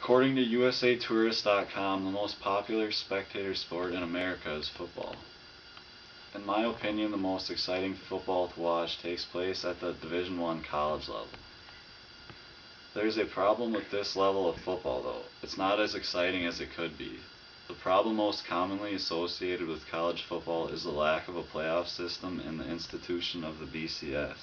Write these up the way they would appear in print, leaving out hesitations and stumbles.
According to USATourist.com, the most popular spectator sport in America is football. In my opinion, the most exciting football to watch takes place at the Division I college level. There's a problem with this level of football though. It's not as exciting as it could be. The problem most commonly associated with college football is the lack of a playoff system and the institution of the BCS.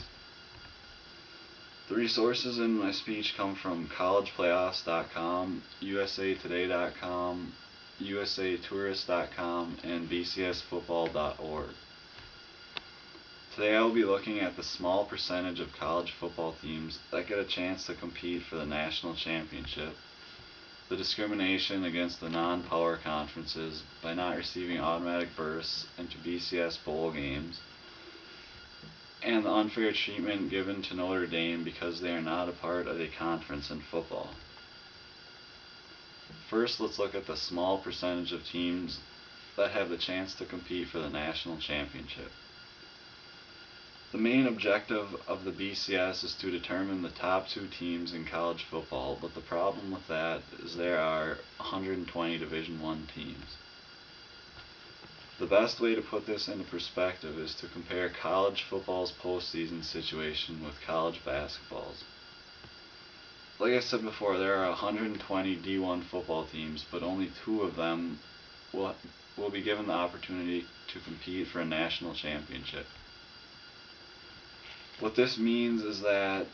The resources in my speech come from collegeplayoffs.com, usatoday.com, usatourist.com, and bcsfootball.org. Today I will be looking at the small percentage of college football teams that get a chance to compete for the national championship, the discrimination against the non-power conferences by not receiving automatic berths into BCS bowl games, and the unfair treatment given to Notre Dame because they are not a part of a conference in football. First, let's look at the small percentage of teams that have the chance to compete for the national championship. The main objective of the BCS is to determine the top 2 teams in college football, but the problem with that is there are 120 Division I teams. The best way to put this into perspective is to compare college football's postseason situation with college basketball's. Like I said before, there are 120 D1 football teams, but only 2 of them will be given the opportunity to compete for a national championship. What this means is that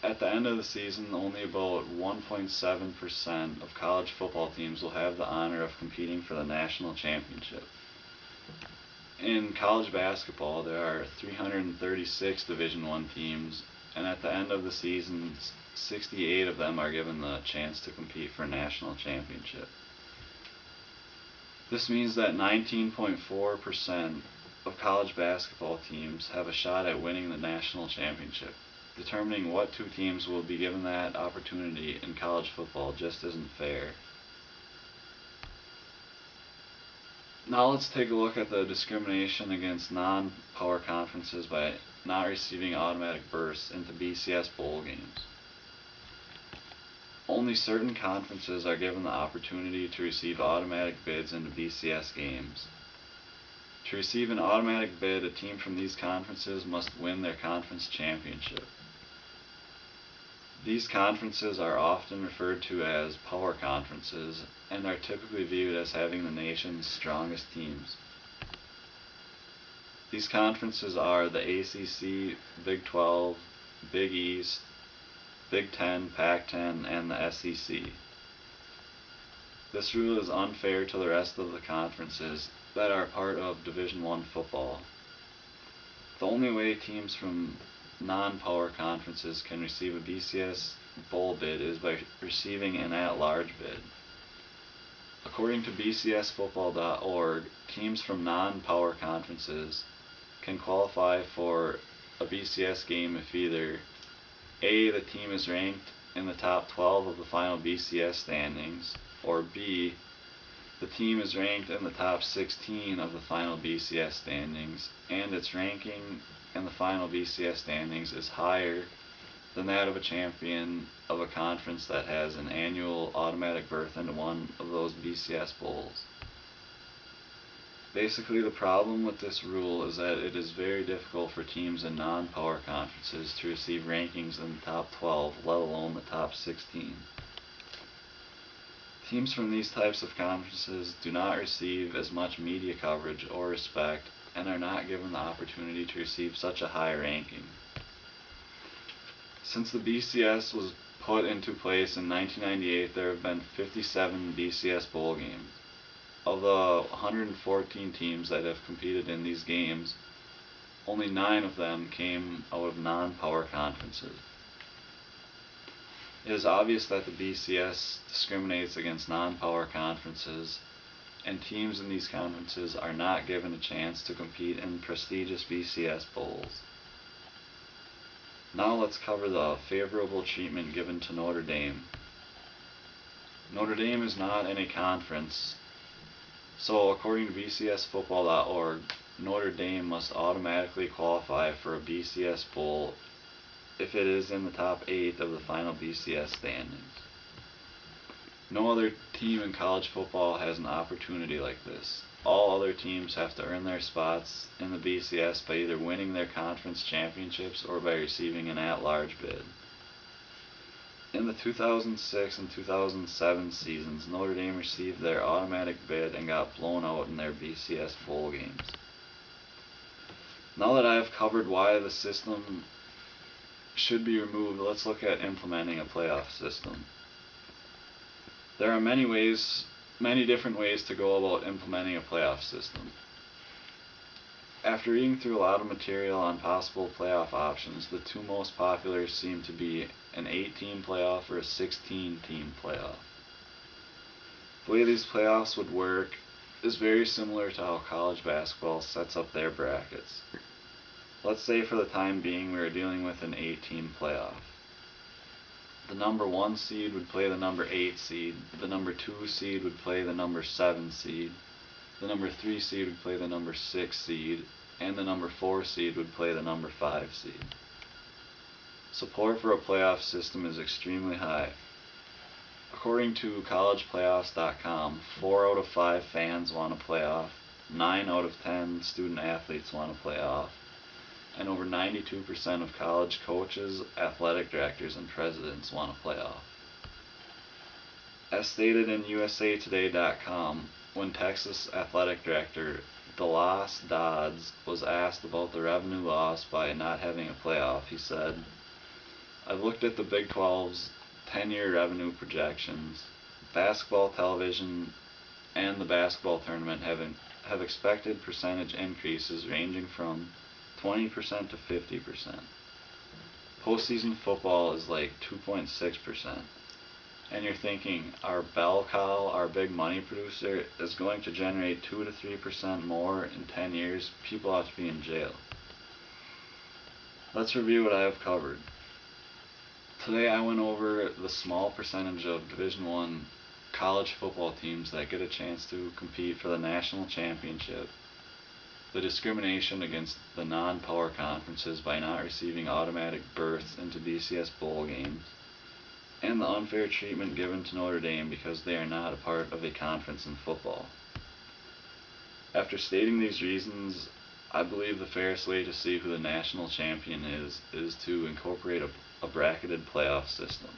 at the end of the season, only about 1.7% of college football teams will have the honor of competing for the national championship. In college basketball, there are 336 Division I teams, and at the end of the season, 68 of them are given the chance to compete for a national championship. This means that 19.4% of college basketball teams have a shot at winning the national championship. Determining what 2 teams will be given that opportunity in college football just isn't fair. Now let's take a look at the discrimination against non-power conferences by not receiving automatic berths into BCS bowl games. Only certain conferences are given the opportunity to receive automatic bids into BCS games. To receive an automatic bid, a team from these conferences must win their conference championship. These conferences are often referred to as power conferences and are typically viewed as having the nation's strongest teams. These conferences are the ACC, Big 12, Big East, Big 10, Pac-10, and the SEC. This rule is unfair to the rest of the conferences that are part of Division I football. The only way teams from non-power conferences can receive a BCS bowl bid is by receiving an at-large bid. According to bcsfootball.org, teams from non-power conferences can qualify for a BCS game if either A, the team is ranked in the top 12 of the final BCS standings, or B, the team is ranked in the top 16 of the final BCS standings, and its ranking in the final BCS standings is higher than that of a champion of a conference that has an annual automatic berth into one of those BCS bowls. Basically, the problem with this rule is that it is very difficult for teams in non-power conferences to receive rankings in the top 12, let alone the top 16. Teams from these types of conferences do not receive as much media coverage or respect and are not given the opportunity to receive such a high ranking. Since the BCS was put into place in 1998, there have been 57 BCS bowl games. Of the 114 teams that have competed in these games, only 9 of them came out of non-power conferences. It is obvious that the BCS discriminates against non-power conferences, and teams in these conferences are not given a chance to compete in prestigious BCS bowls. Now let's cover the favorable treatment given to Notre Dame. Notre Dame is not in a conference, so according to bcsfootball.org, Notre Dame must automatically qualify for a BCS bowl if it is in the top 8 of the final BCS standings. No other team in college football has an opportunity like this. All other teams have to earn their spots in the BCS by either winning their conference championships or by receiving an at-large bid. In the 2006 and 2007 seasons, Notre Dame received their automatic bid and got blown out in their BCS bowl games. Now that I have covered why the system should be removed, let's look at implementing a playoff system. There are many different ways to go about implementing a playoff system. After reading through a lot of material on possible playoff options, the two most popular seem to be an 8-team playoff or a 16-team playoff. The way these playoffs would work is very similar to how college basketball sets up their brackets. Let's say for the time being we are dealing with an 8-team playoff. The number 1 seed would play the number 8 seed, the number 2 seed would play the number 7 seed, the number 3 seed would play the number 6 seed, and the number 4 seed would play the number 5 seed. Support for a playoff system is extremely high. According to collegeplayoffs.com, 4 out of 5 fans want a playoff, 9 out of 10 student athletes want a playoff, and over 92% of college coaches, athletic directors, and presidents want a playoff. As stated in usatoday.com, when Texas athletic director Dallas Dodds was asked about the revenue loss by not having a playoff, he said, "I've looked at the Big 12's 10-year revenue projections. Basketball television and the basketball tournament have expected percentage increases ranging from 20% to 50%. Postseason football is like 2.6%. And you're thinking, our bell cow, our big money producer, is going to generate 2 to 3% more in 10 years? People ought to be in jail." Let's review what I have covered. Today I went over the small percentage of Division I college football teams that get a chance to compete for the national championship, the discrimination against the non-power conferences by not receiving automatic berths into BCS bowl games, and the unfair treatment given to Notre Dame because they are not a part of a conference in football. After stating these reasons, I believe the fairest way to see who the national champion is to incorporate a bracketed playoff system.